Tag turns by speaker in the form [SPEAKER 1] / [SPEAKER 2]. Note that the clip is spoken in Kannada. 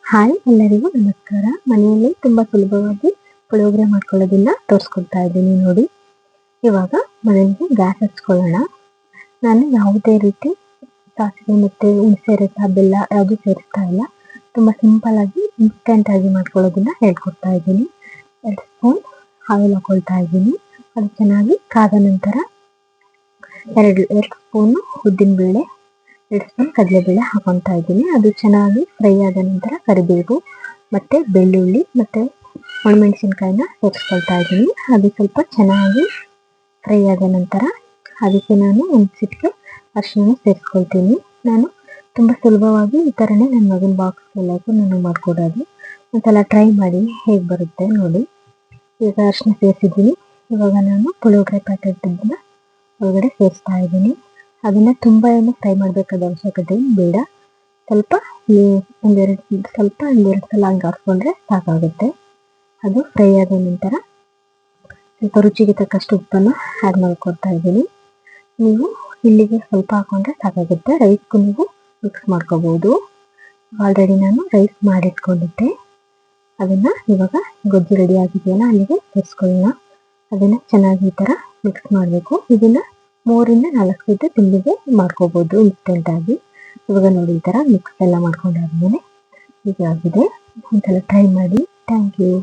[SPEAKER 1] ಹಾಯ್, ಎಲ್ಲರಿಗೂ ನಮಸ್ಕಾರ. ಮನೆಯಲ್ಲಿ ತುಂಬ ಸುಲಭವಾಗಿ ಪುಳಿಯೋಗರೆ ಮಾಡ್ಕೊಳ್ಳೋದನ್ನ ತೋರಿಸ್ಕೊಡ್ತಾ ಇದ್ದೀನಿ ನೋಡಿ. ಇವಾಗ ಮೊದಲಿಗೆ ಗ್ಯಾಸ್ ಹಚ್ಕೊಳ್ಳೋಣ. ನಾನು ಯಾವುದೇ ರೀತಿ ಸಾಸಿವೆ ಮತ್ತು ಹುಣಸೆ ರಸ, ಬೆಲ್ಲ ಯಾವುದು ಸೇರಿಸ್ತಾ ಇಲ್ಲ. ತುಂಬ ಸಿಂಪಲ್ ಆಗಿ ಇನ್ಸ್ಟೆಂಟ್ ಆಗಿ ಮಾಡ್ಕೊಳ್ಳೋದನ್ನ ಹೇಳ್ಕೊಡ್ತಾ ಇದ್ದೀನಿ. 2 ಸ್ಪೂನ್ ಆಯಿಲ್ ಹಾಕೊಳ್ತಾ ಇದ್ದೀನಿ. ಅದು ಚೆನ್ನಾಗಿ ಕಾದ ನಂತರ 2 ಸ್ಪೂನು ಉದ್ದಿನಬೇಳೆ, 2 ಸ್ಪೂನ್ ಕಡಲೆಬೇಳೆ ಹಾಕೊತಾ ಇದ್ದೀನಿ. ಅದು ಚೆನ್ನಾಗಿ ಫ್ರೈ ಆದ ನಂತರ ಕರಿಬೇವು ಮತ್ತು ಬೆಳ್ಳುಳ್ಳಿ ಮತ್ತು ಒಣಮೆಣಸಿನ್ಕಾಯಿನ ಸೇರಿಸ್ಕೊಳ್ತಾ ಇದ್ದೀನಿ. ಅದು ಸ್ವಲ್ಪ ಚೆನ್ನಾಗಿ ಫ್ರೈ ಆದ ನಂತರ ಅದಕ್ಕೆ ನಾನು ಒಂದು ಚಿಟಿಕೆ ಅರಿಶಿನ ಸೇರಿಸ್ಕೊಳ್ತೀನಿ. ನಾನು ತುಂಬ ಸುಲಭವಾಗಿ ಈ ಥರನೇ ನನ್ನ ಮಗನ ಬಾಕ್ಸ್ಗೆಲ್ಲಕ್ಕೂ ನಾನು ಮಾಡಿಕೊಡೋದು. ಒಂದ್ಸಲ ಟ್ರೈ ಮಾಡಿ ಹೇಗೆ ಬರುತ್ತೆ ನೋಡಿ. ಈಗ ಅರಿಶಿನ ಸೇರಿಸಿದ್ದೀನಿ. ಇವಾಗ ನಾನು ಪುಳಿಯೋಗರೆ ಪ್ಯಾಕೆಟಿಂದ ಒಳಗಡೆ ಸೇರಿಸ್ತಾ ಇದ್ದೀನಿ. ಅದನ್ನು ತುಂಬ ಏನು ಫ್ರೈ ಮಾಡಬೇಕಾದ ಅವಶ್ಯಕತೆ ಬೇಡ. ಸ್ವಲ್ಪ ಒಂದೆರಡು ಸಲ ಹಂಗೆ ಹಾಕ್ಕೊಂಡ್ರೆ ಸಾಕಾಗುತ್ತೆ. ಅದು ಫ್ರೈ ಆದ ನಂತರ ಸ್ವಲ್ಪ ರುಚಿಗೆ ತಕ್ಕಷ್ಟು ಉಪ್ಪನ್ನು ಆ್ಯಡ್ ಮಾಡ್ಕೊಳ್ತಾ ಇದ್ದೀನಿ. ನೀವು ಇಲ್ಲಿಗೆ ಸ್ವಲ್ಪ ಹಾಕ್ಕೊಂಡ್ರೆ ಸಾಕಾಗುತ್ತೆ. ರೈಸ್ಗೂ ನೀವು ಮಿಕ್ಸ್ ಮಾಡ್ಕೋಬೋದು. ಆಲ್ರೆಡಿ ನಾನು ರೈಸ್ ಮಾಡಿಟ್ಕೊಂಡಿದ್ದೆ. ಅದನ್ನು ಇವಾಗ ಗೊಜ್ಜು ರೆಡಿ ಆಗಿದೆಯಲ್ಲ ಅಲ್ಲಿಗೆ ಸೇರಿಸ್ಕೊಳ್ಳೋಣ. ಅದನ್ನು ಚೆನ್ನಾಗಿ ಈ ಥರ ಮಿಕ್ಸ್ ಮಾಡಬೇಕು. ಇದನ್ನು 3ರಿಂದ 4 ಸತಿ ತಿಂಡಿಗೆ ಮಾಡ್ಕೋಬೋದು ಇನ್ಸ್ಟೆಂಟಾಗಿ. ಇವಾಗ ನೋಡಿ ಈ ಥರ ಮಿಕ್ಸ್ ಎಲ್ಲ ಮಾಡ್ಕೊಂಡಾದ್ಮೇಲೆ ಹೀಗಾಗಿದೆ. ಒಂದ್ಸಲ ಟ್ರೈ ಮಾಡಿ. Thank you.